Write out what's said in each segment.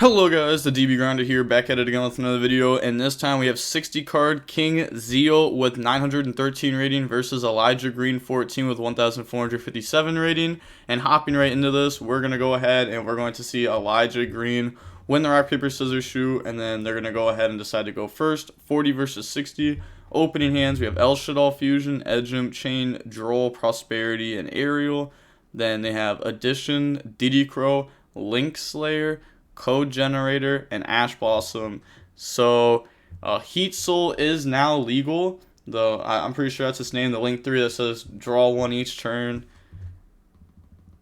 Hello guys, the DB Grinder here, back at it again with another video, and this time we have 60 card King Zeal with 913 rating versus Elijah Green 14 with 1457 rating. And hopping right into this, we're going to go ahead and we're going to see Elijah Green win the rock, paper, scissors, shoe, and then they're going to go ahead and decide to go first. 40 versus 60. Opening hands, we have El Shaddoll Fusion, Edgem, Chain, Droll, Prosperity, and Aerial. Then they have Addition, dotKuro, Link Slayer, Code Generator, and Ash Blossom. So Heatsoul is now legal, though I'm pretty sure that's its name, the Link 3 that says draw one each turn.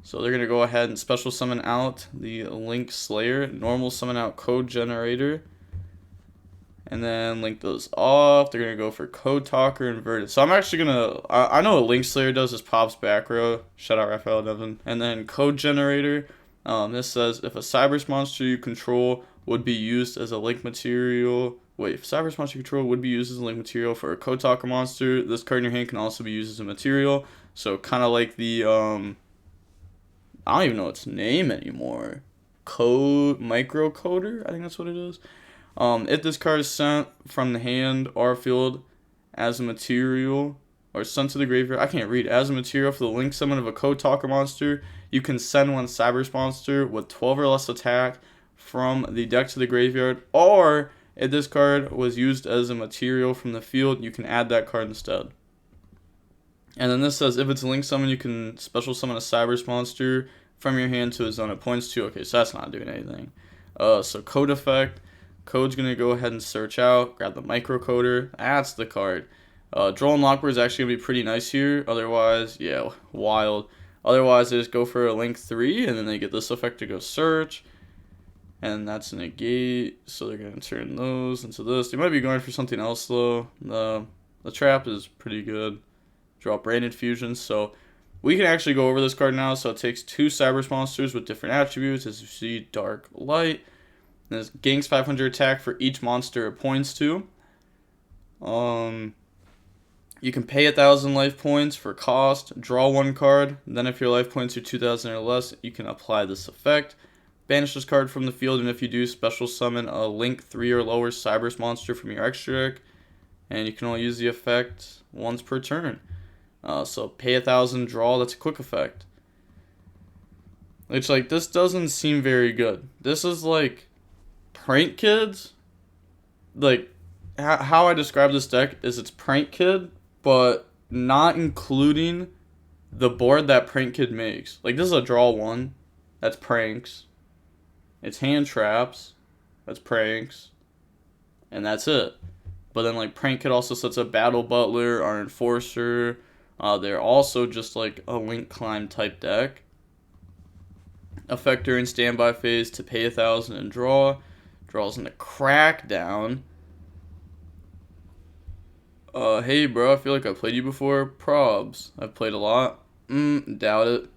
So they're going to go ahead and special summon out the Link Slayer, normal summon out Code Generator, and then link those off. They're going to go for Code Talker inverted. So I'm actually going to, I know what Link Slayer does is pops back row. Shout out Raphael Devin. And then Code Generator. This says if a Cybers monster you control would be used as a link material. Wait, if Cybers monster you control would be used as a link material for a Code Talker monster, this card in your hand can also be used as a material. So kind of like the I don't even know its name anymore. Code Microcoder, I think that's what it is. If this card is sent from the hand or field as a material, or sent to the graveyard, I can't read, as a material for the link summon of a Code Talker monster, you can send one Cybers monster with 12 or less attack from the deck to the graveyard, or if this card was used as a material from the field, you can add that card instead. And then this says if it's a link summon, you can special summon a Cybers monster from your hand to a zone it points to. Okay, so that's not doing anything. So Code Effect, Code's going to go ahead and search out, grab the Microcoder, that's the card. Droll and Lockbird is actually going to be pretty nice here. Otherwise, yeah, wild. Otherwise, they just go for a Link 3, and then they get this effect to go search. And that's a negate, so they're going to turn those into this. They might be going for something else, though. The trap is pretty good. Draw Branded Fusion, so we can actually go over this card now. So it takes two Cybers monsters with different attributes, as you see, Dark, Light. And this gains 500 attack for each monster it points to. You can pay 1,000 life points for cost, draw one card, then if your life points are 2,000 or less, you can apply this effect. Banish this card from the field, and if you do, special summon a Link 3 or lower Cybers monster from your extra deck, and you can only use the effect once per turn. So pay 1,000, draw, that's a quick effect. It's like, this doesn't seem very good. This is like Prank Kids. Like, how I describe this deck is it's Prank Kid, but not including the board that Prank Kid makes. Like, this is a draw one. That's pranks. It's hand traps. That's pranks. And that's it. But then, like, Prank Kid also sets up Battle Butler or Enforcer. They're also just, like, a Link Climb type deck. Effect during standby phase to pay 1,000 and draw. Draws into Crackdown. Hey bro, I feel like I played you before. Probs. I've played a lot. Doubt it.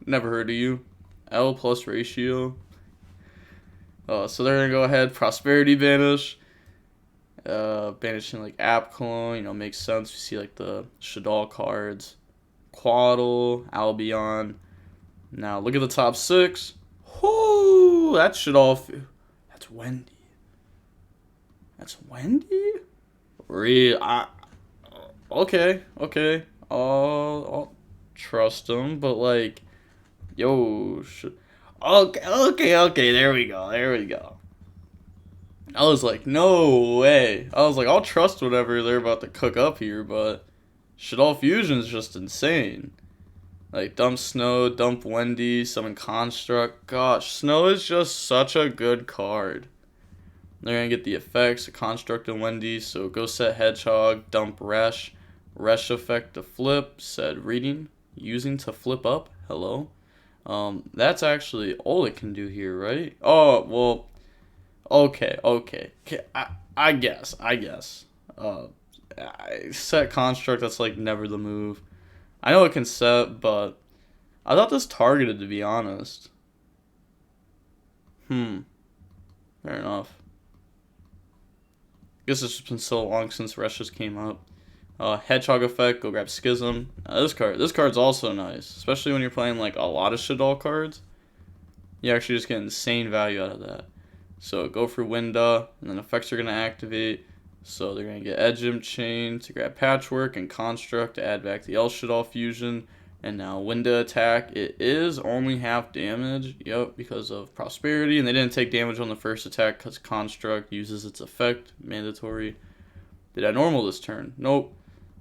Never heard of you. L plus ratio. So they're gonna go ahead. Prosperity banish. Banishing like App Clone, you know, makes sense. You see like the Shaddoll cards. Quaddle, Albion. Now look at the top 6. Whoo! That Shaddoll. That's Wendy. That's Wendy? Okay. I'll trust him, but like, yo, okay, there we go. I was like, no way. I was like, I'll trust whatever they're about to cook up here, but Shaddoll Fusion is just insane. Like, dump Snow, dump Wendy, summon Construct. Gosh, Snow is just such a good card. They're going to get the effects, a Construct and Wendy, so go set Hedgehog, dump Resh. Resh effect to flip, said reading, using to flip up, hello. That's actually all it can do here, right? Oh, well, okay. I guess. Set Construct, that's like never the move. I know it can set, but I thought this targeted, to be honest. Fair enough. I guess it's just been so long since Resh just came up. Hedgehog effect, go grab Schism. This card's also nice, especially when you're playing like a lot of Shaddoll cards. you actually just get insane value out of that. So go for Winda, and then effects are going to activate. So they're going to get Edge Imp Chain to grab Patchwork and Construct to add back the Shaddoll Fusion. And now Winda attack, it is only half damage, yep, because of Prosperity. And they didn't take damage on the first attack because Construct uses its effect, mandatory. Did I normal this turn? Nope.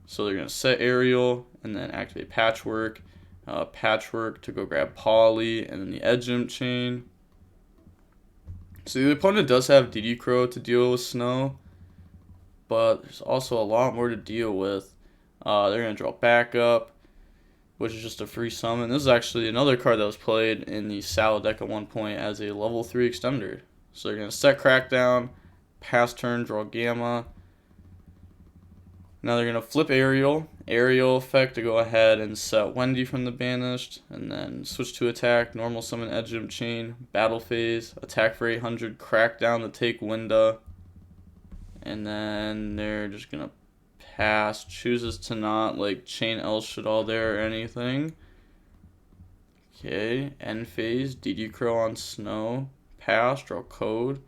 So they're going to set Aerial and then activate Patchwork. Patchwork to go grab Poly and then the Edge Imp Chain. So the opponent does have dotKuro to deal with Snow, but there's also a lot more to deal with. They're going to draw Backup, which is just a free summon. This is actually another card that was played in the Sal deck at one point as a level 3 extender. So they're going to set Crackdown, pass turn, draw Gamma. Now they're going to flip Aerial effect to go ahead and set Wendy from the banished, and then switch to attack, normal summon Edge Imp Chain, battle phase, attack for 800, Crackdown to take Winda, and then they're just going to pass, chooses to not like chain Shaddoll there or anything. Okay, end phase, dotKuro on Snow, pass, draw code.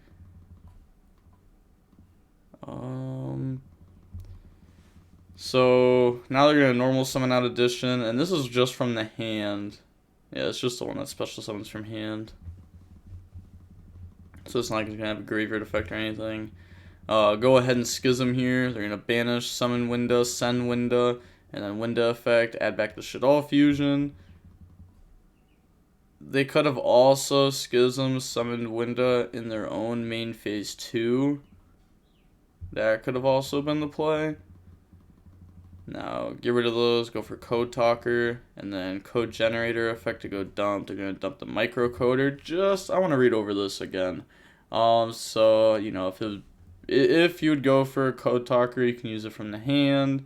So now they're gonna normal summon out Addition, and this is just from the hand. Yeah, it's just the one that special summons from hand. So it's not like it's gonna have a graveyard effect or anything. Go ahead and Schism here. They're gonna banish, summon Winda, send Winda, and then Winda effect, add back the Shaddoll Fusion. They could have also Schism summoned Winda in their own main phase 2. That could have also been the play. Now, get rid of those, go for Code Talker, and then Code Generator effect to go dump. They're going to dump the Microcoder. I want to read over this again. So, you know, if you would go for a Code Talker, you can use it from the hand.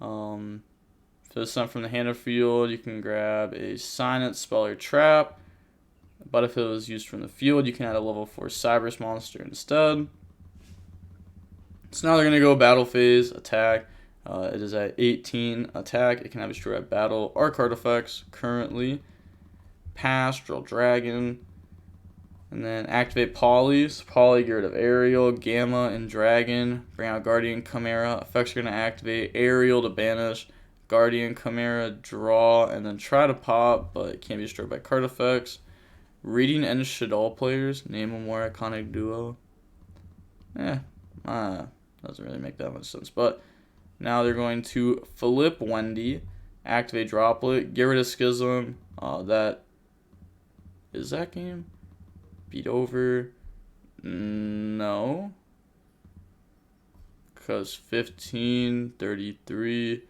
If it's not from the hand or field, you can grab a Sign It, Spell, or Trap. But if it was used from the field, you can add a level 4 Cyberus monster instead. So now they're going to go Battle Phase, Attack. It is at 18 attack. It can have destroy at battle. Our card effects currently. Pass, draw Dragon. And then activate Polys. Poly, get rid of Aerial, Gamma, and Dragon. Bring out Guardian Chimera. Effects are going to activate Aerial to banish. Guardian Chimera, draw, and then try to pop, but it can't be destroyed by card effects. Reading End Shaddoll players. Name a more iconic duo. Doesn't really make that much sense, but now they're going to flip Wendy, activate Droplet, get rid of Schism. That is that game. Beat over. No. Because 15, 33.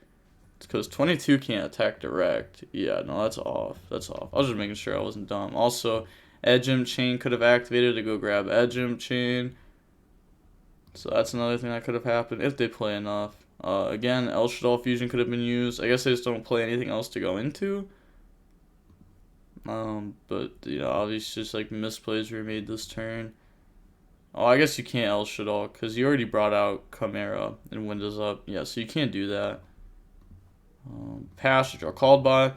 It's because 22 can't attack direct. Yeah, no, that's off. That's off. I was just making sure I wasn't dumb. Also, Edge Imp Chain could have activated to go grab Edge Imp Chain. So that's another thing that could have happened if they play enough. Again, Shaddoll Fusion could have been used. I guess they just don't play anything else to go into. But, you know, obviously just like misplays were made this turn. Oh, I guess you can't Shaddoll because you already brought out Chimera and Windows up. Yeah, so you can't do that. Pass, draw called by.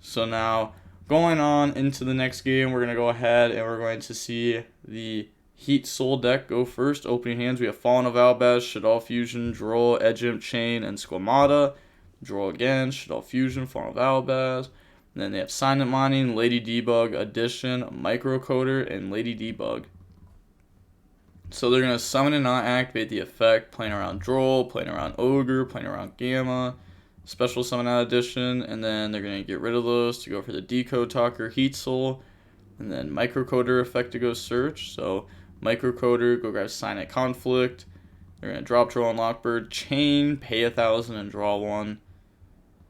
So now, going on into the next game, we're going to go ahead and we're going to see the Heatsoul deck go first. Opening hands, we have Fallen of Albaz, Shaddoll Fusion, Droll, Edge Imp Chain, and Squamata. Droll again, Shaddoll Fusion, Fallen of Albaz. And then they have Silent Mining, Lady Debug, Addition, Microcoder, and Lady Debug. So they're going to summon and not activate the effect, playing around Droll, playing around Ogre, playing around Gamma, special summon out Addition, and then they're going to get rid of those to go for the Decode Talker, Heatsoul, and then Microcoder effect to go search. So Microcoder, go grab Silent Conflict. They're going to drop Droll and Lockbird, Chain, pay 1,000 and draw 1.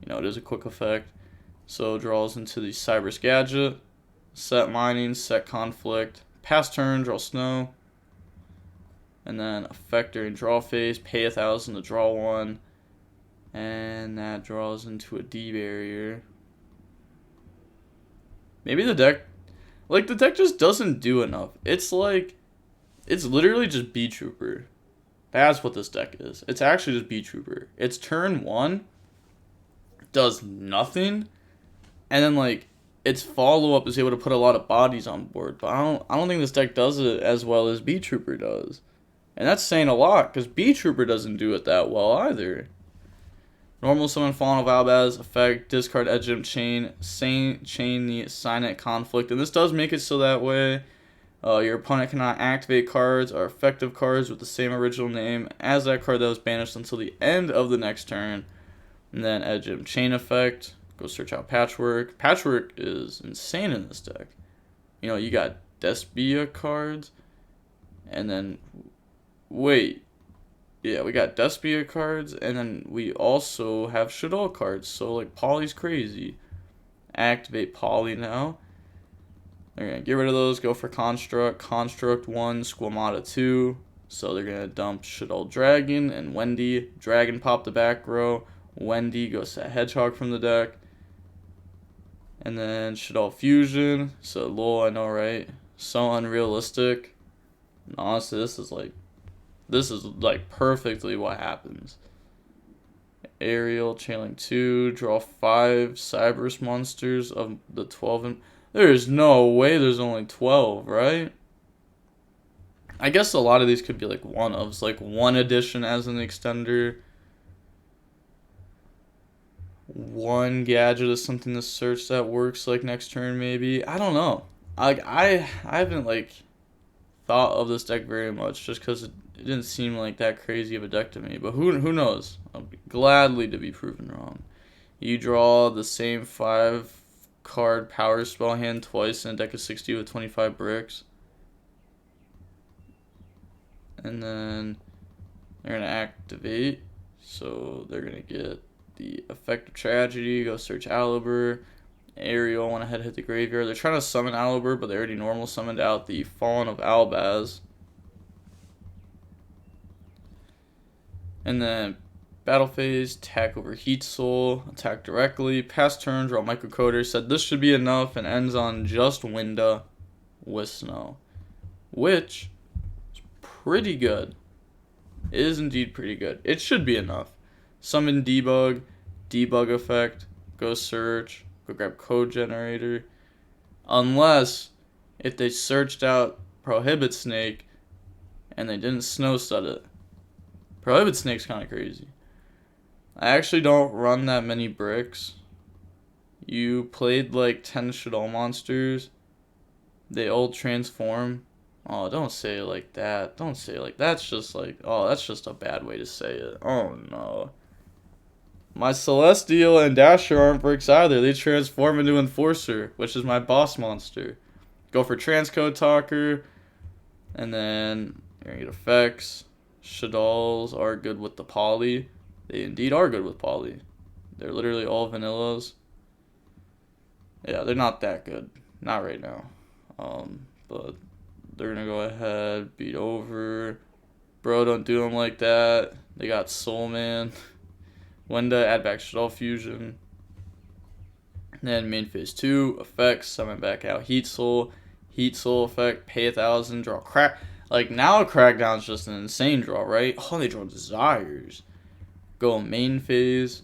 You know, it is a quick effect. So draws into the Cyberus Gadget, set Mining, set Conflict, pass turn, draw Snow, and then effect during draw phase, pay 1,000 to draw 1, and that draws into a D barrier. Maybe the deck just doesn't do enough. It's literally just B Trooper. That's what this deck is. It's actually just B Trooper. It's turn 1, does nothing, and then its follow-up is able to put a lot of bodies on board, but I don't think this deck does it as well as B-Trooper does. And that's saying a lot, because B-Trooper doesn't do it that well either. Normal summon Fallen of Albaz, effect, discard Edge Imp Chain, chain the Signet Conflict, and this does make it so that way your opponent cannot activate cards or effective cards with the same original name as that card that was banished until the end of the next turn. And then Edge Imp Chain effect, go search out Patchwork. Patchwork is insane in this deck. You know, you got Despia cards, and then, wait, yeah, we got Despia cards, and then we also have Shaddoll cards, so, like, Poly's crazy. Activate Poly now. They're going to get rid of those, go for Construct. Construct 1, Squamata 2. So they're going to dump Shaddoll Dragon and Wendy. Dragon pop the back row. Wendy goes to Hedgehog from the deck. And then Shaddoll Fusion. So, lol, I know, right? So unrealistic. And honestly, this is like perfectly what happens. Aerial, Channeling 2, draw 5 Cyberus monsters of the 12. And there's no way there's only 12, right? I guess a lot of these could be like one-ofs, like one edition as an extender. One gadget is something to search that works like next turn maybe. I don't know. I haven't like thought of this deck very much just because it didn't seem like that crazy of a deck to me. But who knows? I'll be gladly to be proven wrong. You draw the same 5-card power spell hand twice in a deck of 60 with 25 bricks. And then they're going to activate. So they're going to get the Effect of Tragedy, go search Alibur. Aerial went ahead and hit the graveyard. They're trying to summon Alibur, but they already normal summoned out the Fallen of Albaz. And then battle phase, attack over Heatsoul, attack directly, pass turn, draw Microcoder. Said this should be enough and ends on just Winda with Snow, which is pretty good. It is indeed pretty good. It should be enough. Summon Debug, Debug effect, go search, go grab Code Generator. Unless if they searched out Prohibit Snake and they didn't Snow Stud it. Prohibit Snake's kind of crazy. I actually don't run that many bricks. You played like 10 Shaddoll monsters. They all transform. Oh, don't say it like that. Don't say it like that's just like, oh, that's just a bad way to say it. Oh no. My Celestial and Dasher aren't bricks either. They transform into Enforcer, which is my boss monster. Go for Transcode Talker. And then you're gonna get effects. Shaddolls are good with the poly. They indeed are good with poly. They're literally all vanillas. Yeah, they're not that good. Not right now. But they're gonna go ahead, beat over. Bro, don't do them like that. They got Soul Man. Wenda, add back Shaddoll Fusion. And then main phase 2, effects, summon back out Heatsoul. Heatsoul effect, pay 1,000, draw crack. Like, now Crackdown's just an insane draw, right? Oh, they draw Desires. Go main phase.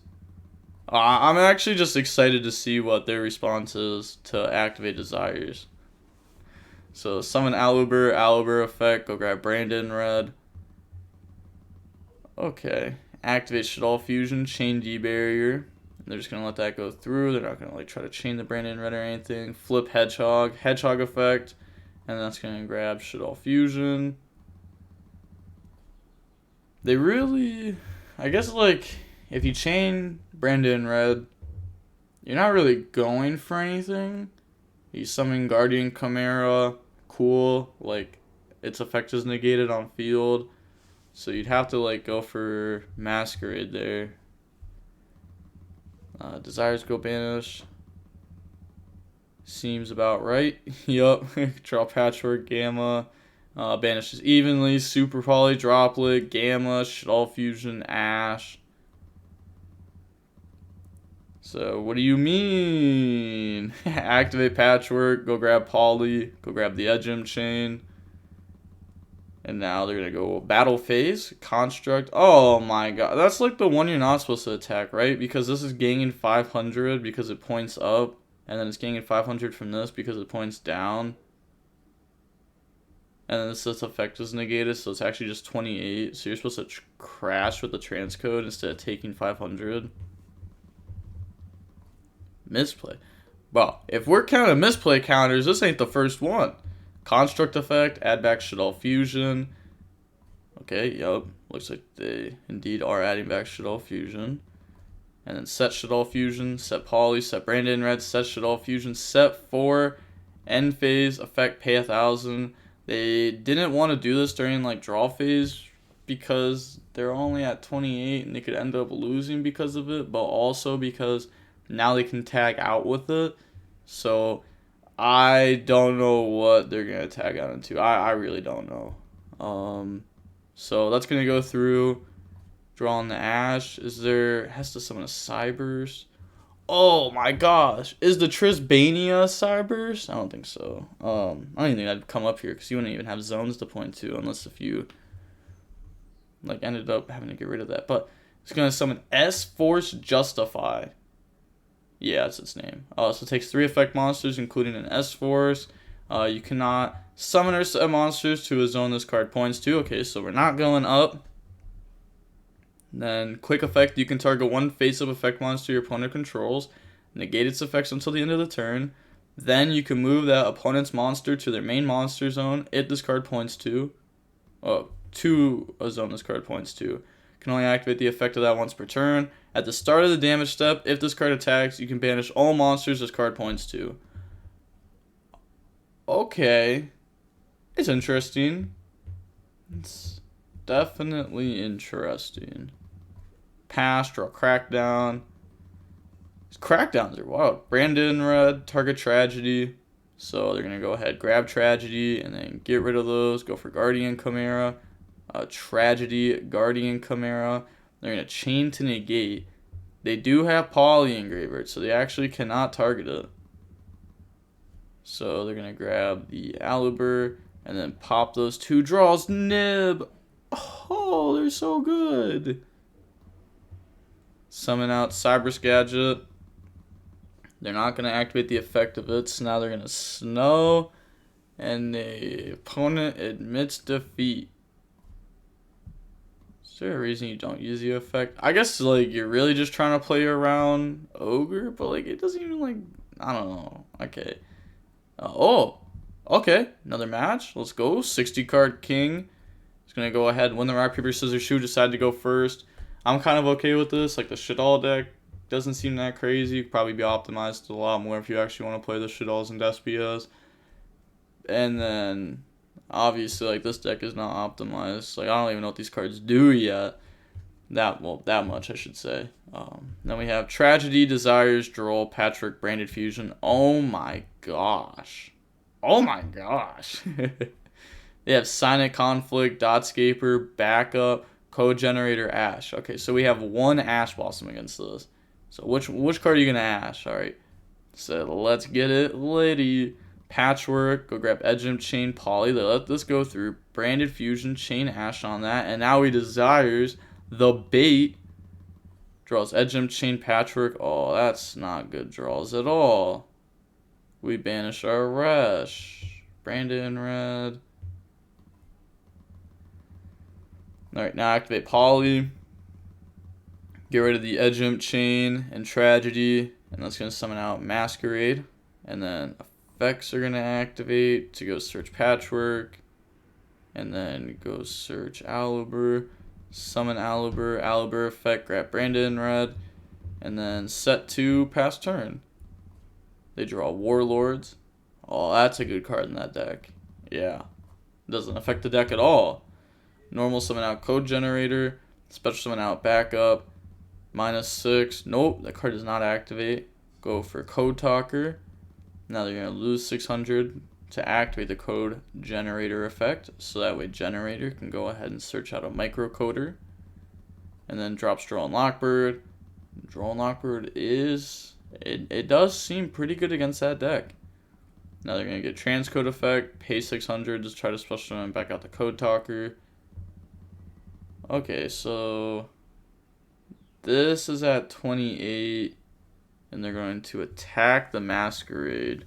I'm actually just excited to see what their response is to activate Desires. So, summon Alibur, Alibur effect, go grab Brandon Red. Okay. Activate Shaddoll Fusion, chain D barrier. They're just going to let that go through. They're not going to like try to chain the Brandon Red or anything. Flip Hedgehog, Hedgehog effect. And that's going to grab Shaddoll Fusion. They really, I guess, like, if you chain Brandon Red, you're not really going for anything. You summon Guardian Chimera, cool. Like, its effect is negated on field. So you'd have to, like, go for Masquerade there. Desires go banish. Seems about right. Yup. Draw Patchwork, Gamma. Banishes evenly. Super Poly, Droplet, Gamma, Shaddoll Fusion, Ash. So, what do you mean? Activate Patchwork, go grab Poly, go grab the Edge Imp Chain. And now they're going to go Battle Phase, Construct. Oh my god. That's like the one you're not supposed to attack, right? Because this is gaining 500 because it points up. and then it's gaining 500 from this because it points down. And then this effect is negated, so it's actually just 28. So you're supposed to crash with the transcode instead of taking 500. Misplay. Well, if we're counting misplay counters, this ain't the first one. Construct effect, add back Shaddoll Fusion. Okay, yup. Looks like they indeed are adding back Shaddoll Fusion. And then set Shaddoll Fusion, set Poly, set Branded in Red, set Shaddoll Fusion, set 4, end phase, effect, pay 1,000. They didn't want to do this during like draw phase because they're only at 28 and they could end up losing because of it, but also because now they can tag out with it. So I don't know what they're going to tag out into. I really don't know. So that's going to go through. Draw on the Ash. Is there... has to summon a Cybers? Oh my gosh. Is the Trisbania Cybers? I don't think so. I don't even think that'd come up here because you wouldn't even have zones to point to unless if you like ended up having to get rid of that. But it's going to summon S-Force Justify. Yeah, that's its name. So it takes 3 effect monsters, including an S-Force. You cannot summon or set monsters to a zone this card points to. Okay, so we're not going up. Then, quick effect, you can target one face-up effect monster your opponent controls, negate its effects until the end of the turn. Then you can move that opponent's monster to their main monster zone if this card points to. To a zone this card points to. Can only activate the effect of that once per turn. At the start of the damage step, if this card attacks, you can banish all monsters this card points to. Okay. It's interesting. It's definitely interesting. Pass, draw Crackdown. These Crackdowns are wild. Branded in Red, target Tragedy. So they're going to go ahead, grab Tragedy, and then get rid of those. Go for Guardian Chimera. Tragedy, Guardian Chimera. They're going to chain to negate. They do have Poly Engraved, so they actually cannot target it. So they're going to grab the Alubur and then pop those 2 draws. Nib! Oh, they're so good. Summon out Cyber's Gadget. They're not going to activate the effect of it, so now they're going to Snow. And the opponent admits defeat. Is there a reason you don't use the effect? I guess like you're really just trying to play around Ogre, but like it doesn't even like, I don't know. Okay. Okay. Another match. Let's go. 60 card King. He's going to go ahead, win the rock, paper, scissors, shoot, decide to go first. I'm kind of okay with this. Like the Shaddoll deck doesn't seem that crazy. Could probably be optimized a lot more if you actually want to play the Shadolls and Despias. And then obviously like this deck is not optimized. Like I don't even know what these cards do yet. That much I should say. Then we have Tragedy, Desires, Droll, Patchwork, Branded Fusion. Oh my gosh. Oh my gosh. They have Silent Conflict, Dotscaper, Backup, Code Generator, Ash. Okay, so we have 1 Ash Blossom against this. So which card are you gonna Ash? Alright. So let's get it, lady. Patchwork, go grab Edgem, Chain, Poly. They let this go through. Branded Fusion, Chain Ash on that. And now he Desires the bait. Draws Edgem, Chain, Patchwork. Oh, that's not good draws at all. We banish our Resh. Branded in Red. Alright, now activate Poly. Get rid of the Edgem, Chain, and Tragedy. And that's going to summon out Masquerade. And then effects are going to activate to go search Patchwork. And then go search Alubur. Summon Alubur. Alubur effect, grab Branded in Red. And then set 2, pass turn. They draw Warlords. Oh, that's a good card in that deck. Yeah. Doesn't affect the deck at all. Normal summon out Code Generator. Special summon out Backup. -6. Nope, that card does not activate. Go for Code Talker. Now they're going to lose 600 to activate the Code Generator effect. So that way Generator can go ahead and search out a microcoder. And then drops Droll and Lockbird. Droll and Lockbird is... It does seem pretty good against that deck. Now they're going to get Transcode effect. Pay 600 to try to special summon back out the Code Talker. Okay, so this is at 28. and they're going to attack the Masquerade.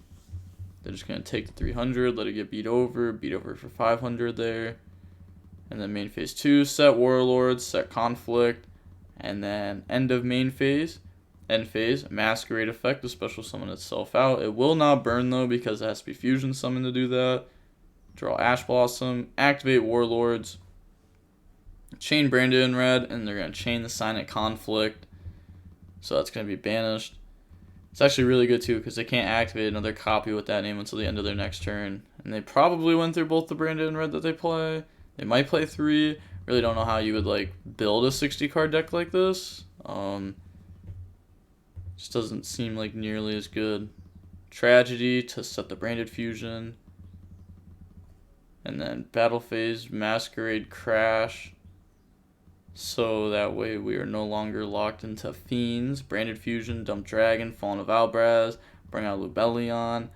They're just going to take the 300, let it get beat over for 500 there. And then main phase 2, set Warlords, set Conflict, and then end of main phase. End phase, Masquerade effect to special summon itself out. It will not burn though because it has to be fusion summon to do that. Draw Ash Blossom, activate Warlords, chain Branded in red, and they're going to chain the sign at Conflict. So that's going to be banished. It's actually really good too because they can't activate another copy with that name until the end of their next turn. And they probably went through both the Branded in red that they play. They might play 3. Really don't know how you would like build a 60 card deck like this. Just doesn't seem like nearly as good. Tragedy to set the Branded Fusion. And then Battle Phase, Masquerade Crash. So that way we are no longer locked into Fiends. Branded Fusion, dump Dragon, Fallen of Albraz, bring out Lubellion.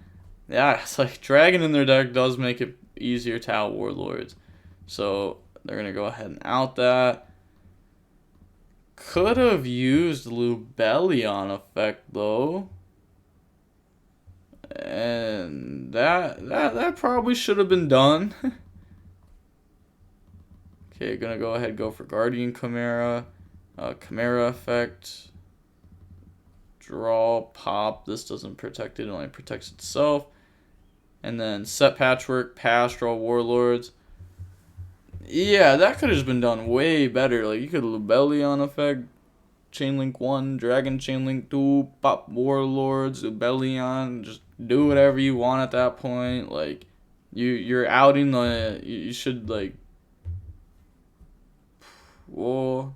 Yeah, it's like Dragon in their deck does make it easier to out Warlords. So they're going to go ahead and out that. Could have used Lubellion effect though. And that probably should have been done. Okay, gonna go ahead go for Guardian Chimera. Chimera effect. Draw, pop. This doesn't protect it, it only protects itself. And then set Patchwork, pass, draw Warlords. Yeah, that could have just been done way better. Like, you could Lubellion effect, Chainlink 1, Dragon Chainlink 2, pop Warlords, Lubellion, just do whatever you want at that point. Like, you're outing the, you should, like, whoa.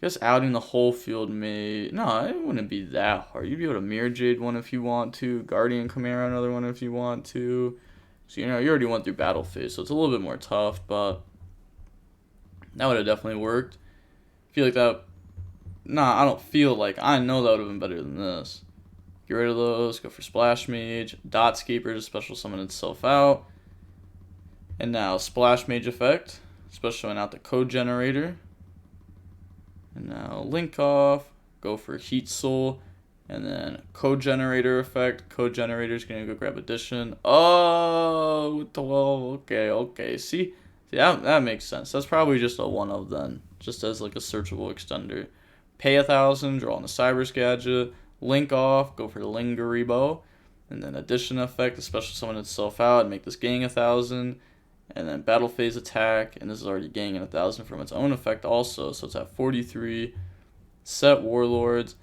I guess outing the whole field may, no, it wouldn't be that hard. You'd be able to Mirror Jade one if you want to, Guardian Chimera another one if you want to. So, you know, you already went through Battle Phase, so it's a little bit more tough, but that would have definitely worked. I feel like that, nah, I don't feel like, I know that would have been better than this. Get rid of those, go for Splash Mage, Dotscaper to special summon itself out. And now Splash Mage effect, special summon out the Code Generator. And now Link off, go for Heatsoul. And then Code Generator effect. Code Generator is going to go grab Addition. Oh, 12. Okay. See that makes sense. That's probably just a one of then. Just as like a searchable extender. Pay 1,000, draw on the Cybers Gadget. Link off, go for the Lingaribo. And then Addition effect, the special summon itself out and make this gang 1,000. And then Battle Phase attack. And this is already ganging 1,000 from its own effect also. So it's at 43. Set Warlords.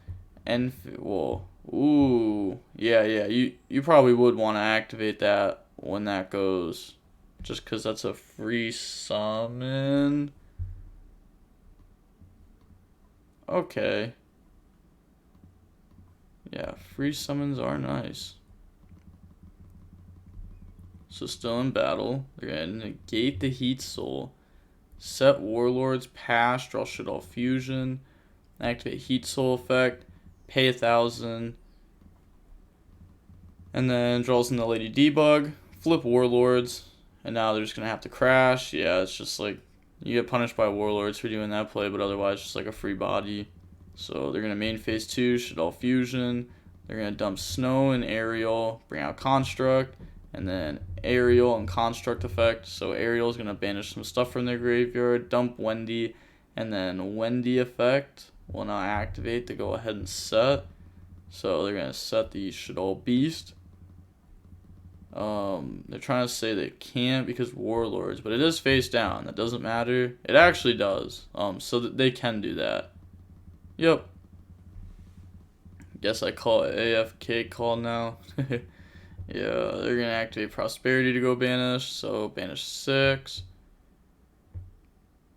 And whoa, ooh, yeah. You probably would want to activate that when that goes, just because that's a free summon. Okay. Yeah, free summons are nice. So still in battle, they're gonna negate the Heatsoul, set Warlords, pass, draw Shaddoll Fusion, activate Heatsoul effect. Pay 1,000, and then draws in the Lady Debug, flip Warlords, and now they're just gonna have to crash. Yeah, it's just like you get punished by Warlords for doing that play, but otherwise just like a free body. So they're gonna main phase 2, Shaddoll Fusion. They're gonna dump Snow and Aerial, bring out Construct, and then Aerial and Construct effect. So Aerial is gonna banish some stuff from their graveyard, dump Wendy, and then Wendy effect will now activate to go ahead and set. So they're going to set the Shaddoll Beast. They're trying to say they can't because Warlords, but it is face down. That doesn't matter. It actually does. So that they can do that. Yep. Guess I call it AFK call now. Yeah, they're going to activate Prosperity to go banish. So banish 6.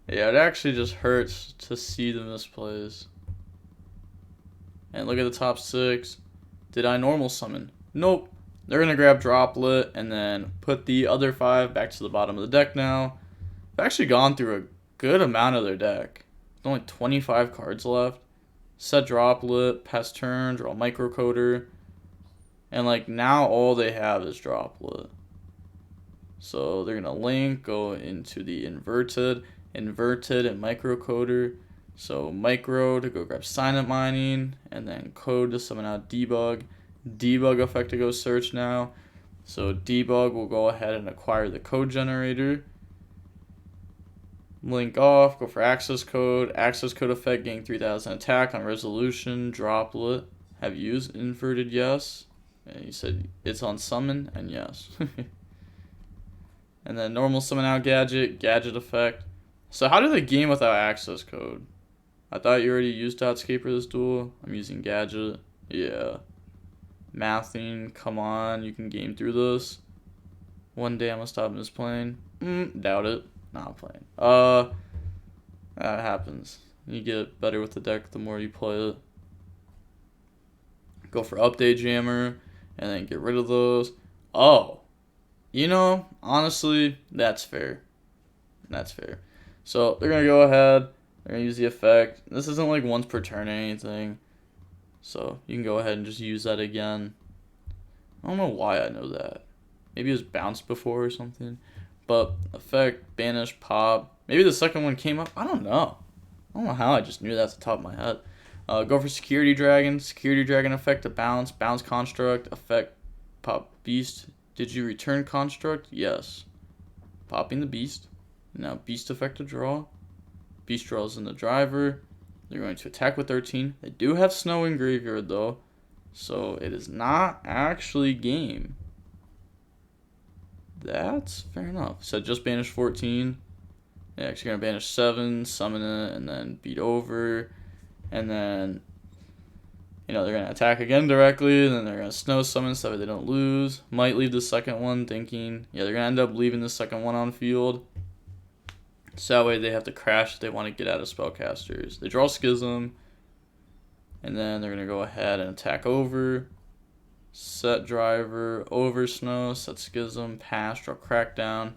Yeah, it actually just hurts to see the misplays. And look at the top 6. Did I normal summon? Nope. They're going to grab Droplet and then put the other 5 back to the bottom of the deck now. I've actually gone through a good amount of their deck. There's only 25 cards left. Set Droplet, pass turn, draw Microcoder. And like now all they have is Droplet. So they're going to link, go into the inverted and Microcoder. So micro to go grab silent mining, and then code to summon out debug. Debug effect to go search now. So debug will go ahead and acquire the code generator. Link off, go for access code. Access code effect, gain 3000 attack on resolution, droplet. Have you used inverted? Yes. And you said it's on summon, and yes. And then normal summon out gadget, gadget effect. So how do they game without access code? I thought you already used Dotscape for this duel. I'm using gadget. Yeah. Mathing, come on, you can game through this. One day I'm gonna stop misplaying. Doubt it. Not playing. That happens. You get better with the deck the more you play it. Go for update jammer, and then get rid of those. Oh, you know, honestly, that's fair. That's fair. So they're gonna go ahead. They're gonna use the effect. This isn't like once per turn or anything, so you can go ahead and just use that again. I don't know why I know that. Maybe it was bounced before or something. But effect, banish, pop. Maybe the second one came up. I don't know. I don't know how I just knew that off the top of my head. Go for security dragon. Security dragon effect to bounce. Bounce construct. Effect, pop beast. Did you return construct? Yes. Popping the beast. Now beast effect to draw. Beast draws in the driver. They're going to attack with 13. They do have snow in graveyard though, so it is not actually game. That's fair enough. So just banish 14. Yeah, actually gonna banish 7, summon it, and then beat over. And then, you know, they're gonna attack again directly, and then they're gonna snow summon so that they don't lose. Might leave the second one thinking, yeah, they're gonna end up leaving the second one on field. So that way they have to crash if they want to get out of spellcasters. They draw Schism, and then they're gonna go ahead and attack over. Set driver, over snow, set schism, pass, draw crackdown.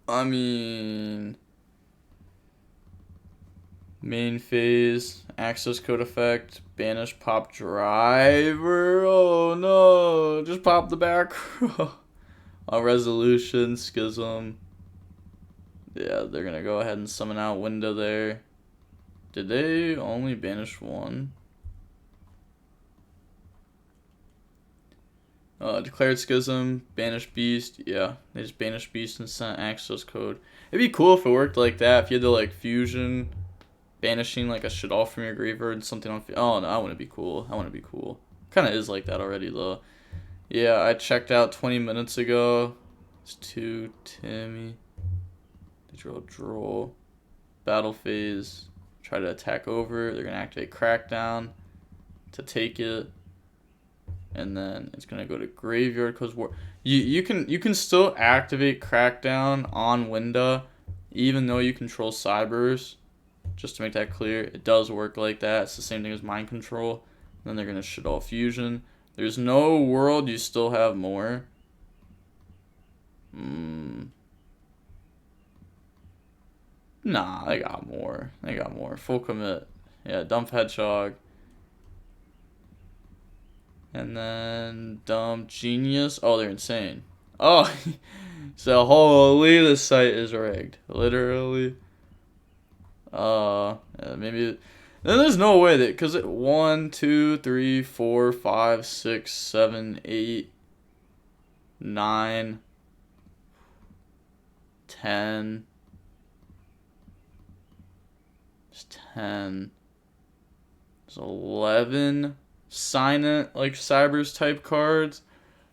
I mean, main phase, access code effect, banish, pop driver. Oh no, just pop the back row. Resolution, schism. Yeah, they're gonna go ahead and summon out window there. Did they only banish one? Declared Schism, Banish Beast. Yeah, they just Banish Beast and sent access code. It'd be cool if it worked like that. If you had to like fusion, banishing like a Shaddoll from your graveyard and something on. Oh no, I wouldn't be cool. I wouldn't be cool. Kind of is like that already though. Yeah, I checked out 20 minutes ago. It's 2 Timmy. They draw. Battle phase. Try to attack over. They're gonna activate Crackdown to take it. And then it's gonna go to graveyard because you can still activate Crackdown on Winda, even though you control Cybers. Just to make that clear, it does work like that. It's the same thing as Mind Control. Then they're gonna Shaddoll Fusion. There's no world you still have more. Nah, they got more. They got more. Full commit. Yeah, dump Hedgehog. And then dump Genius. Oh, they're insane. Oh, so holy, this site is rigged. Literally. Yeah, maybe. Then there's no way that, because 1, 2, 3, 4, 5, 6, 7, 8, 9, 10. There's 10. There's 11. Sign it like Cybers type cards.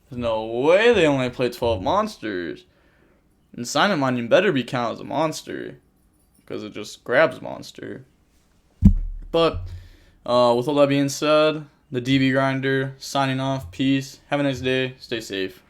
There's no way they only play 12 monsters. And Sign It Monument better be counted as a monster, because it just grabs monster. But with all that being said, the DB Grinder signing off. Peace. Have a nice day. Stay safe.